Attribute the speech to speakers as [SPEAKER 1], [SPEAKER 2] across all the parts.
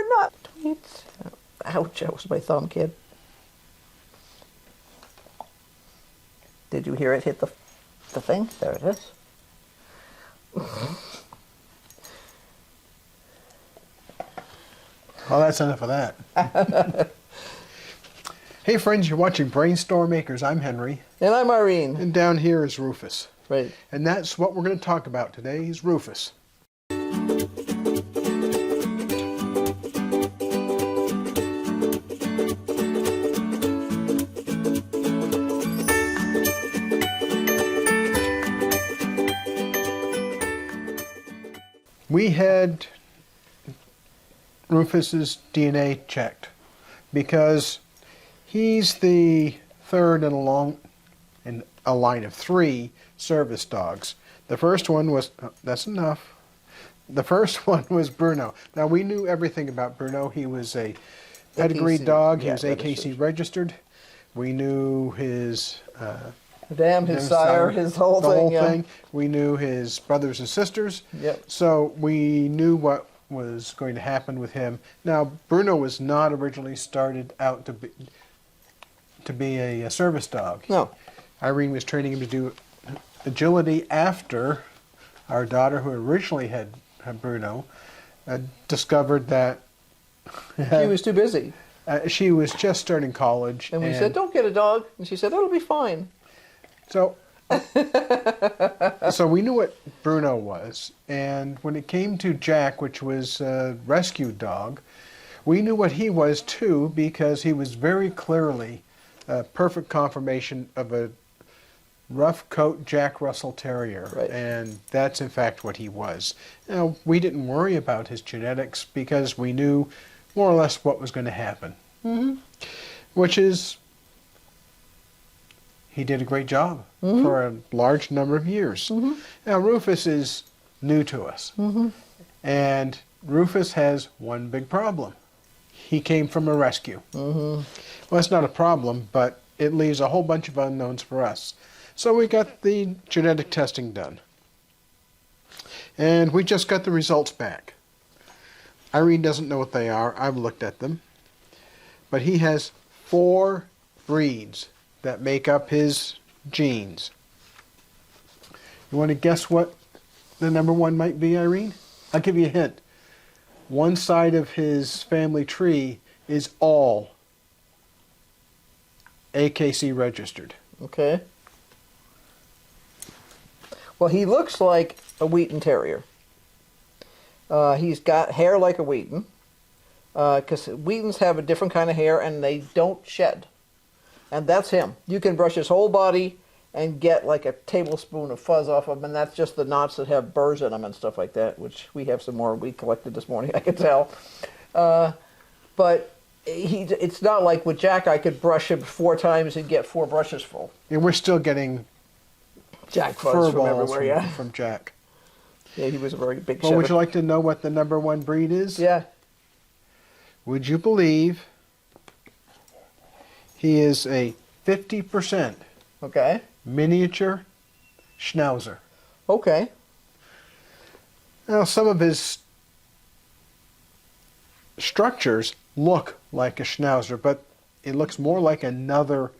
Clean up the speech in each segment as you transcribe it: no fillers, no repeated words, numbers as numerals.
[SPEAKER 1] more nut tweets. Ouch, that was my thumb, kid. Did you hear it hit the thing? There it is.
[SPEAKER 2] Well, that's enough of that. Hey friends, you're watching BrainStormAcres. I'm Henry.
[SPEAKER 1] And I'm Irene.
[SPEAKER 2] And down here is Rufous.
[SPEAKER 1] Right.
[SPEAKER 2] And that's what we're going to talk about today, is Rufous. We had Rufus's DNA checked because he's the third in a line of 3 service dogs. The first one was, that's enough. The first one was Bruno. Now we knew everything about Bruno. He was a pedigree dog. He was AKC registered. We knew his
[SPEAKER 1] his sire, his whole thing.
[SPEAKER 2] We knew his brothers and sisters.
[SPEAKER 1] Yep.
[SPEAKER 2] So we knew what was going to happen with him. Now, Bruno was not originally started out to be a service dog.
[SPEAKER 1] No.
[SPEAKER 2] Irene was training him to do agility after our daughter, who originally had Bruno, discovered that
[SPEAKER 1] she was too busy.
[SPEAKER 2] She was just starting college.
[SPEAKER 1] And we said, don't get a dog. And she said, it'll be fine.
[SPEAKER 2] So, so we knew what Bruno was, and when it came to Jack, which was a rescue dog, we knew what he was too, because he was very clearly a perfect confirmation of a rough coat Jack Russell Terrier,
[SPEAKER 1] right.
[SPEAKER 2] And that's in fact what he was. Now, we didn't worry about his genetics because we knew more or less what was going to happen, which is he did a great job for a large number of years. Now, Rufous is new to us. And Rufous has one big problem. He came from a rescue. Well, that's not a problem, but it leaves a whole bunch of unknowns for us. So we got the genetic testing done. And we just got the results back. Irene doesn't know what they are. I've looked at them. But he has 4 breeds that make up his genes. You want to guess what the number 1 might be, Irene? I'll give you a hint. One side of his family tree is all AKC registered.
[SPEAKER 1] Okay. Well, he looks like a Wheaten Terrier. He's got hair like a Wheaten, because Wheatens have a different kind of hair and they don't shed. And that's him. You can brush his whole body and get like a tablespoon of fuzz off him, and that's just the knots that have burrs in them and stuff like that, which we have some more we collected this morning, I can tell. But it's not like with Jack, I could brush him 4 times and get 4 brushes full.
[SPEAKER 2] And we're still getting
[SPEAKER 1] Jack fuzz from everywhere,
[SPEAKER 2] from Jack.
[SPEAKER 1] Yeah, he was a very big
[SPEAKER 2] Well, would you like to know what the number 1 breed is?
[SPEAKER 1] Yeah.
[SPEAKER 2] Would you believe he is a 50% miniature Schnauzer?
[SPEAKER 1] Okay.
[SPEAKER 2] Now, some of his structures look like a Schnauzer, but it looks more like another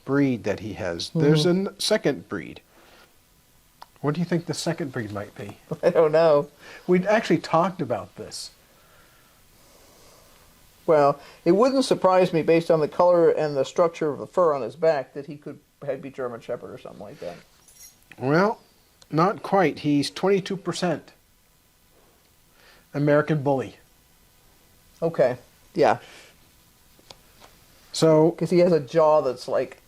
[SPEAKER 2] breed that he has. There's a second breed. What do you think the second breed might be?
[SPEAKER 1] I don't know.
[SPEAKER 2] We'd actually talked about this.
[SPEAKER 1] Well, it wouldn't surprise me, based on the color and the structure of the fur on his back, that he could be German Shepherd or something like that.
[SPEAKER 2] Well, not quite. He's 22% American Bully.
[SPEAKER 1] Okay, yeah.
[SPEAKER 2] So,
[SPEAKER 1] because he has a jaw that's like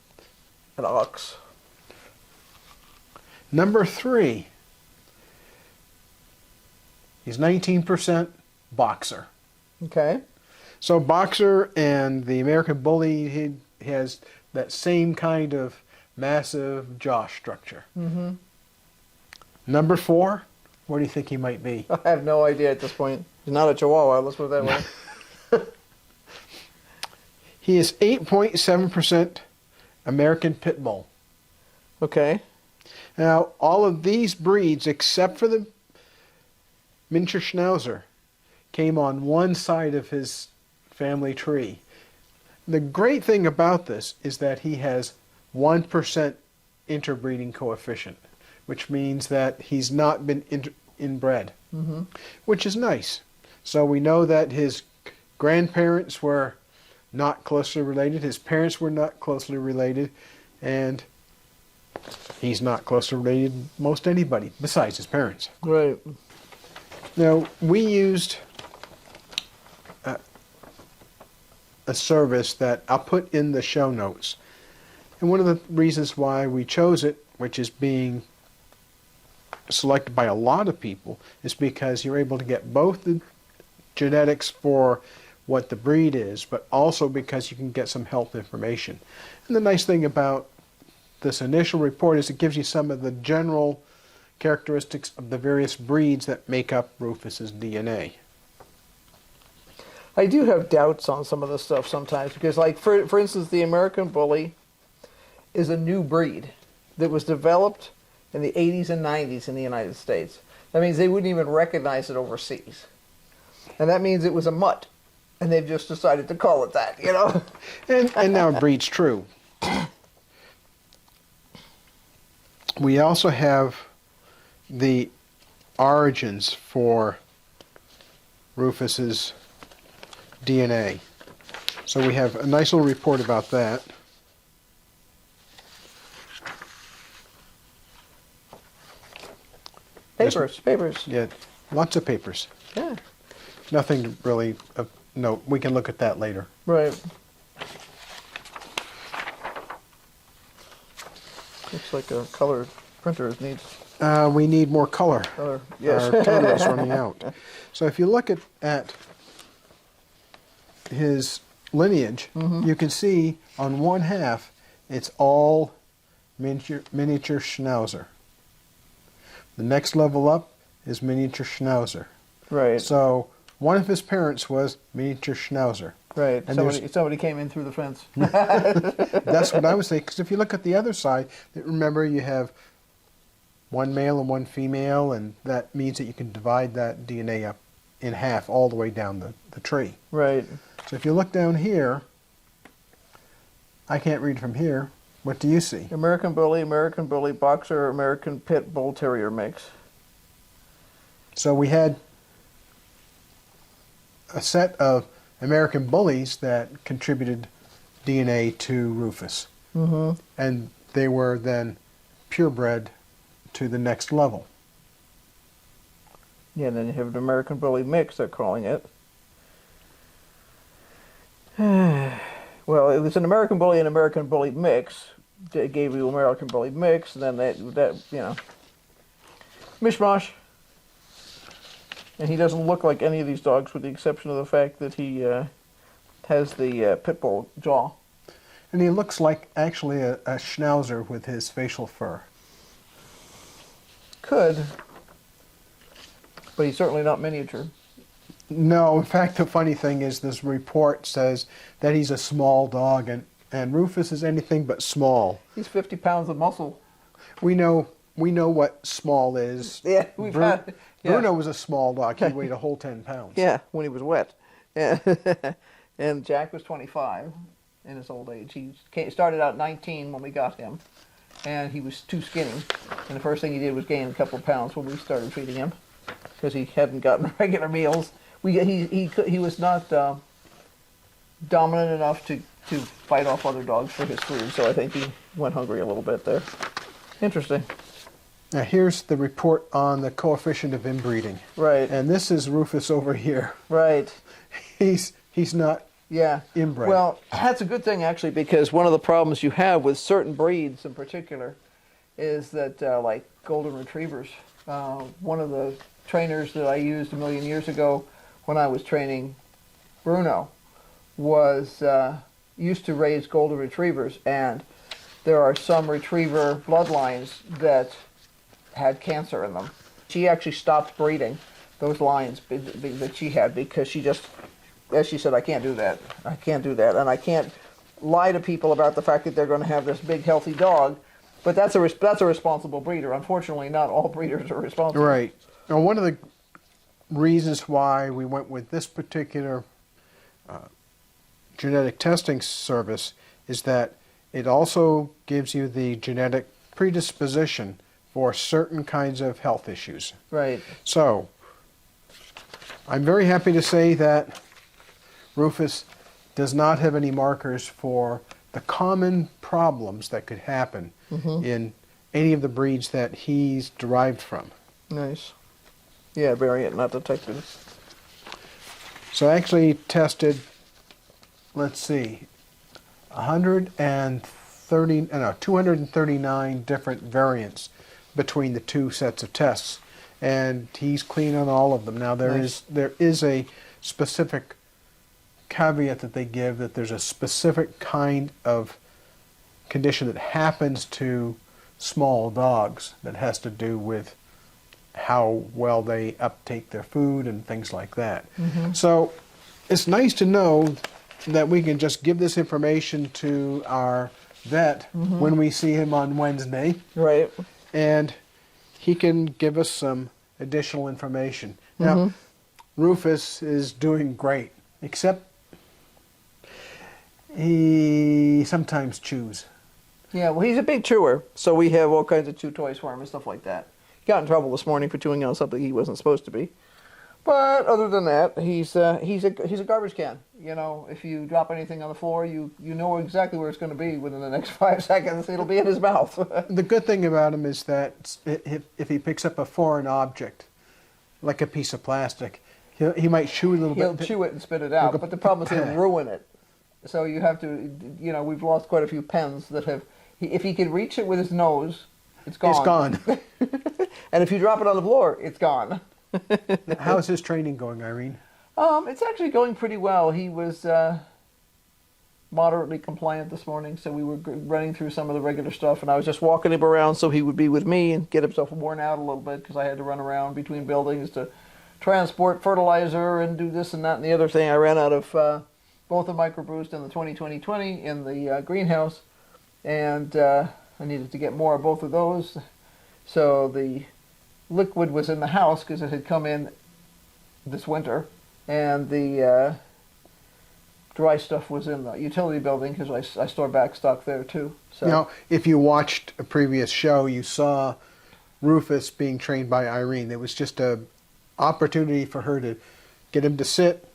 [SPEAKER 1] an ox.
[SPEAKER 2] Number 3, he's 19% Boxer.
[SPEAKER 1] Okay.
[SPEAKER 2] So Boxer and the American Bully, he has that same kind of massive jaw structure. Number 4, what do you think he might be?
[SPEAKER 1] I have no idea at this point. He's not a Chihuahua, let's put it that way.
[SPEAKER 2] He is 8.7% American Pit Bull.
[SPEAKER 1] Okay.
[SPEAKER 2] Now, all of these breeds, except for the miniature Schnauzer, came on one side of his family tree. The great thing about this is that he has 1% interbreeding coefficient, which means that he's not been inbred, which is nice. So we know that his grandparents were not closely related, his parents were not closely related, and he's not closely related to most anybody besides his parents.
[SPEAKER 1] Right.
[SPEAKER 2] Now, we used a service that I'll put in the show notes. And one of the reasons why we chose it, which is being selected by a lot of people, is because you're able to get both the genetics for what the breed is, but also because you can get some health information. And the nice thing about this initial report is it gives you some of the general characteristics of the various breeds that make up Rufus's DNA.
[SPEAKER 1] I do have doubts on some of this stuff sometimes because, like, for instance, the American Bully is a new breed that was developed in the 80s and 90s in the United States. That means they wouldn't even recognize it overseas. And that means it was a mutt. And they've just decided to call it that, you know?
[SPEAKER 2] And now it breeds true. We also have the origins for Rufus's DNA. So we have a nice little report about that.
[SPEAKER 1] Papers.
[SPEAKER 2] Yeah, lots of papers.
[SPEAKER 1] Yeah.
[SPEAKER 2] Nothing really of note. We can look at that later.
[SPEAKER 1] Right. Looks like a color printer needs
[SPEAKER 2] We need more color.
[SPEAKER 1] color. Yes.
[SPEAKER 2] Our toner is running out. So if you look at his lineage, you can see on one half it's all miniature Schnauzer. The next level up is miniature Schnauzer.
[SPEAKER 1] Right.
[SPEAKER 2] So one of his parents was miniature Schnauzer.
[SPEAKER 1] Right.
[SPEAKER 2] And
[SPEAKER 1] Somebody came in through the fence.
[SPEAKER 2] That's what I would say, because if you look at the other side, remember you have one male and one female, and that means that you can divide that DNA up in half all the way down the tree.
[SPEAKER 1] Right.
[SPEAKER 2] So if you look down here, I can't read from here. What do you see?
[SPEAKER 1] American Bully, Boxer, American Pit Bull Terrier mix.
[SPEAKER 2] So we had a set of American Bullies that contributed DNA to Rufus. And they were then purebred to the next level.
[SPEAKER 1] Yeah, and then you have an American Bully mix, they're calling it. Well, it was an American Bully and American Bully mix. They gave you American Bully mix, and then that you know, mishmash. And he doesn't look like any of these dogs, with the exception of the fact that he has the pit bull jaw.
[SPEAKER 2] And he looks like actually a Schnauzer with his facial fur.
[SPEAKER 1] Could, but he's certainly not miniature.
[SPEAKER 2] No, in fact, the funny thing is this report says that he's a small dog, and Rufus is anything but small.
[SPEAKER 1] He's 50 pounds of muscle.
[SPEAKER 2] We know what small is.
[SPEAKER 1] Yeah,
[SPEAKER 2] Bruno was a small dog. He weighed a whole 10 pounds.
[SPEAKER 1] Yeah, when he was wet. Yeah. And Jack was 25 in his old age. He started out 19 when we got him, and he was too skinny. And the first thing he did was gain a couple of pounds when we started feeding him, because he hadn't gotten regular meals. He was not dominant enough to fight off other dogs for his food, so I think he went hungry a little bit there. Interesting.
[SPEAKER 2] Now here's the report on the coefficient of inbreeding.
[SPEAKER 1] Right.
[SPEAKER 2] And this is Rufus over here.
[SPEAKER 1] Right.
[SPEAKER 2] He's not inbred.
[SPEAKER 1] Well, that's a good thing, actually, because one of the problems you have with certain breeds in particular is that, like golden retrievers, one of the trainers that I used a million years ago when I was training Bruno was used to raise golden retrievers, and there are some retriever bloodlines that had cancer in them. She actually stopped breeding those lines that she had because she just, as she said, I can't do that. I can't do that. And I can't lie to people about the fact that they're going to have this big, healthy dog. But that's a responsible breeder. Unfortunately, not all breeders are responsible.
[SPEAKER 2] Right. Now, one of the reasons why we went with this particular genetic testing service is that it also gives you the genetic predisposition for certain kinds of health issues.
[SPEAKER 1] Right.
[SPEAKER 2] So, I'm very happy to say that Rufous does not have any markers for the common problems that could happen in any of the breeds that he's derived from.
[SPEAKER 1] Nice. Yeah, variant not detected.
[SPEAKER 2] So I actually tested, let's see, 239 different variants between the two sets of tests, and he's clean on all of them. Now there is a specific caveat that they give, that there's a specific kind of condition that happens to small dogs that has to do with how well they uptake their food and things like that. So it's nice to know that we can just give this information to our vet when we see him on Wednesday.
[SPEAKER 1] Right.
[SPEAKER 2] And he can give us some additional information. Now, Rufous is doing great, except he sometimes chews.
[SPEAKER 1] Yeah, well, he's a big chewer, so we have all kinds of chew toys for him and stuff like that. He got in trouble this morning for chewing on something he wasn't supposed to be. But other than that, he's a garbage can. You know, if you drop anything on the floor, you know exactly where it's going to be within the next 5 seconds. It'll be in his mouth.
[SPEAKER 2] The good thing about him is that if he picks up a foreign object, like a piece of plastic, he might chew a little bit.
[SPEAKER 1] He'll chew it and spit it out, but the problem is he'll ruin it. So you have to, you know, we've lost quite a few pens that have, if he can reach it with his nose, it's gone.
[SPEAKER 2] It's gone.
[SPEAKER 1] And if you drop it on the floor, it's gone.
[SPEAKER 2] How's his training going, Irene?
[SPEAKER 1] It's actually going pretty well. He was moderately compliant this morning, so we were running through some of the regular stuff, and I was just walking him around so he would be with me and get himself worn out a little bit, because I had to run around between buildings to transport fertilizer and do this and that and the other thing. I ran out of both the microboost and the 20-20-20 in the greenhouse, and I needed to get more of both of those. So the liquid was in the house because it had come in this winter, and the dry stuff was in the utility building because I store back stock there too. So,
[SPEAKER 2] now, if you watched a previous show, you saw Rufous being trained by Irene. It was just an opportunity for her to get him to sit,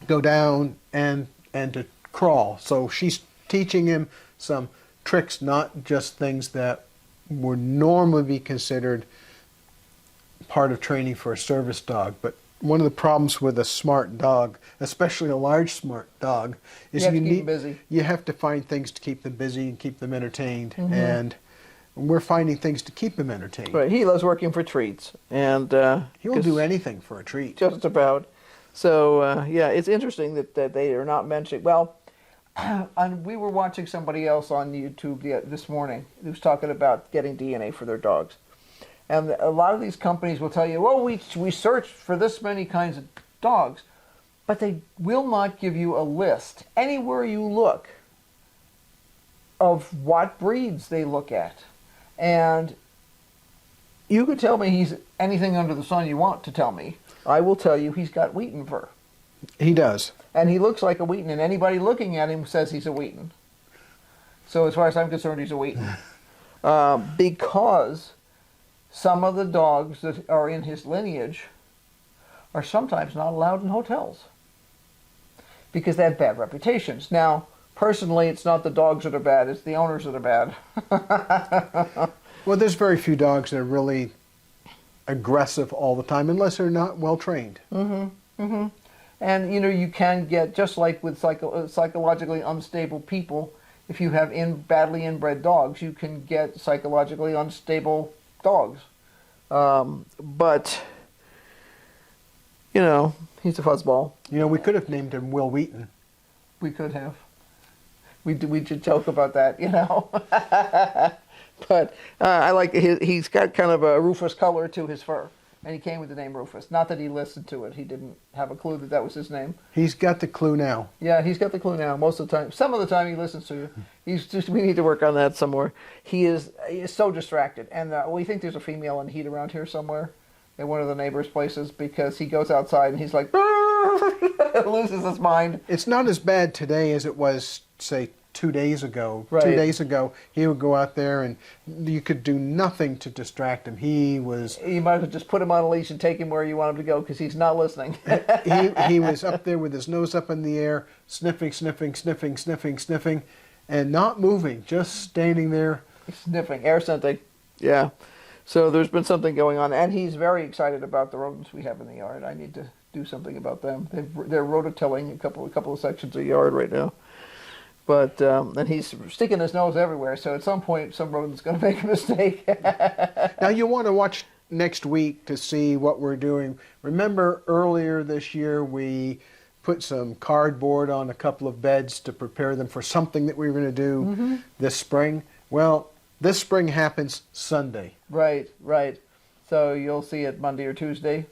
[SPEAKER 2] go down, and to crawl. So she's teaching him some tricks, not just things that would normally be considered part of training for a service dog. But one of the problems with a smart dog, especially a large smart dog, is you have to find things to keep them busy and keep them entertained. And we're finding things to keep him entertained.
[SPEAKER 1] Right, he loves working for treats, and
[SPEAKER 2] he'll do anything for a treat.
[SPEAKER 1] Just about. So yeah, it's interesting that they are not mentioning. Well, and we were watching somebody else on YouTube this morning who was talking about getting DNA for their dogs. And a lot of these companies will tell you, well, we searched for this many kinds of dogs, but they will not give you a list anywhere you look of what breeds they look at. And you could tell me he's anything under the sun you want to tell me. I will tell you he's got Wheaton fur.
[SPEAKER 2] He does.
[SPEAKER 1] And he looks like a Wheaton, and anybody looking at him says he's a Wheaton. So as far as I'm concerned, he's a Wheaton. Because some of the dogs that are in his lineage are sometimes not allowed in hotels because they have bad reputations. Now, personally, it's not the dogs that are bad, it's the owners that are bad.
[SPEAKER 2] Well, there's very few dogs that are really aggressive all the time unless they're not well trained.
[SPEAKER 1] And, you know, you can get, just like with psychologically unstable people, if you have badly inbred dogs, you can get psychologically unstable dogs. But, you know, he's a fuzzball.
[SPEAKER 2] You know, we could have named him Will Wheaton.
[SPEAKER 1] We could have. We should joke about that, you know. But I like he's got kind of a Rufous color to his fur. And he came with the name Rufous. Not that he listened to it. He didn't have a clue that that was his name. He's
[SPEAKER 2] got the clue now.
[SPEAKER 1] Yeah, he's got the clue now most of the time. Some of the time he listens to you. We need to work on that some more. He is so distracted. And we think there's a female in heat around here somewhere. in one of the neighbors' places because he goes outside and he's like, loses his mind.
[SPEAKER 2] It's not as bad today as it was, say, 2 days ago.
[SPEAKER 1] Right.
[SPEAKER 2] 2 days ago, he would go out there and you could do nothing to distract him.
[SPEAKER 1] You might as well just put him on a leash and take him where you want him to go because he's not listening.
[SPEAKER 2] he was up there with his nose up in the air, sniffing, sniffing, sniffing, sniffing, sniffing, and not moving, just standing there.
[SPEAKER 1] Sniffing, air scenting. Yeah. So there's been something going on, and he's very excited about the rodents we have in the yard. I need to do something about them. They're rototilling a couple of sections of the yard right now. But and he's sticking his nose everywhere, so at some point some rodent's going to make a mistake.
[SPEAKER 2] Now you want to watch next week to see what we're doing. Remember earlier this year we put some cardboard on a couple of beds to prepare them for something that we were going to do this spring? Well, this spring happens Sunday.
[SPEAKER 1] Right. So you'll see it Monday or Tuesday.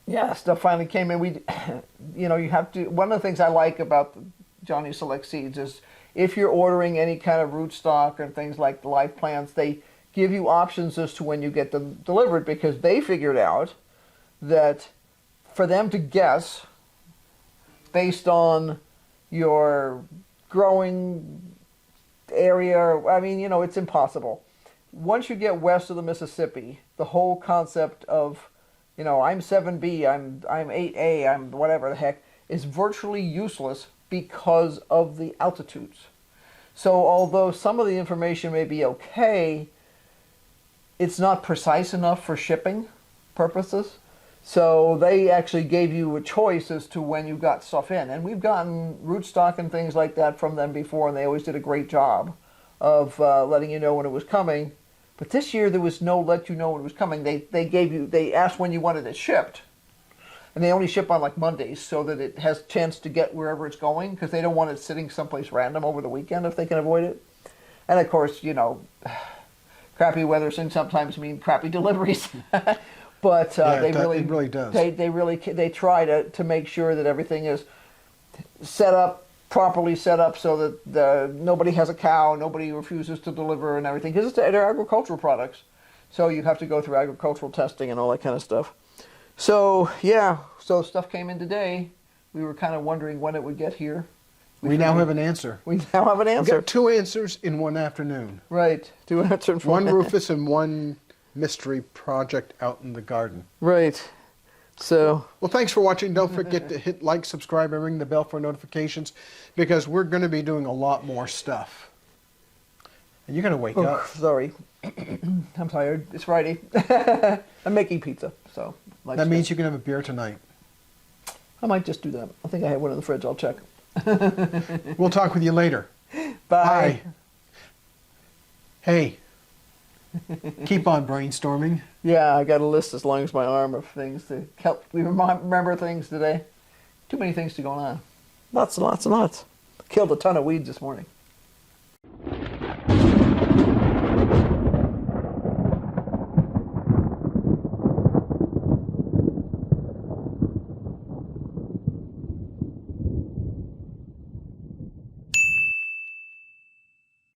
[SPEAKER 1] Yeah, stuff finally came in. You have to. One of the things I like about the Johnny Select Seeds is if you're ordering any kind of rootstock and things like the live plants, they give you options as to when you get them delivered because they figured out that for them to guess based on your growing area, I mean, it's impossible. Once you get west of the Mississippi, the whole concept of, I'm 7B, I'm 8A, I'm whatever the heck, is virtually useless because of the altitudes. So although some of the information may be okay, it's not precise enough for shipping purposes. So they actually gave you a choice as to when you got stuff in. And we've gotten rootstock and things like that from them before, and they always did a great job of letting you know when it was coming. But this year there was no let you know when it was coming. They asked when you wanted it shipped. And they only ship on like Mondays so that it has a chance to get wherever it's going because they don't want it sitting someplace random over the weekend if they can avoid it. And of course, crappy weather can sometimes mean crappy deliveries. But it really does. They try to make sure that everything is properly set up so that nobody has a cow, nobody refuses to deliver and everything because they're agricultural products. So you have to go through agricultural testing and all that kind of stuff. So stuff came in today. We were kind of wondering when it would get here.
[SPEAKER 2] We now have an answer.
[SPEAKER 1] We now have an answer.
[SPEAKER 2] We got 2 answers in one afternoon.
[SPEAKER 1] Right, 2 answers.
[SPEAKER 2] One Rufous and one mystery project out in the garden.
[SPEAKER 1] Right. So.
[SPEAKER 2] Well, thanks for watching. Don't forget to hit like, subscribe, and ring the bell for notifications because we're going to be doing a lot more stuff. And you're going to wake up.
[SPEAKER 1] Sorry. I'm tired. It's Friday. I'm making pizza, so.
[SPEAKER 2] That means you can have a beer tonight.
[SPEAKER 1] I might just do that. I think I have one in the fridge. I'll check.
[SPEAKER 2] We'll talk with you later.
[SPEAKER 1] Bye.
[SPEAKER 2] Hey. Keep on brainstorming.
[SPEAKER 1] Yeah, I got a list as long as my arm of things to help me remember things today. Too many things to go on. Lots and lots and lots. Killed a ton of weeds this morning.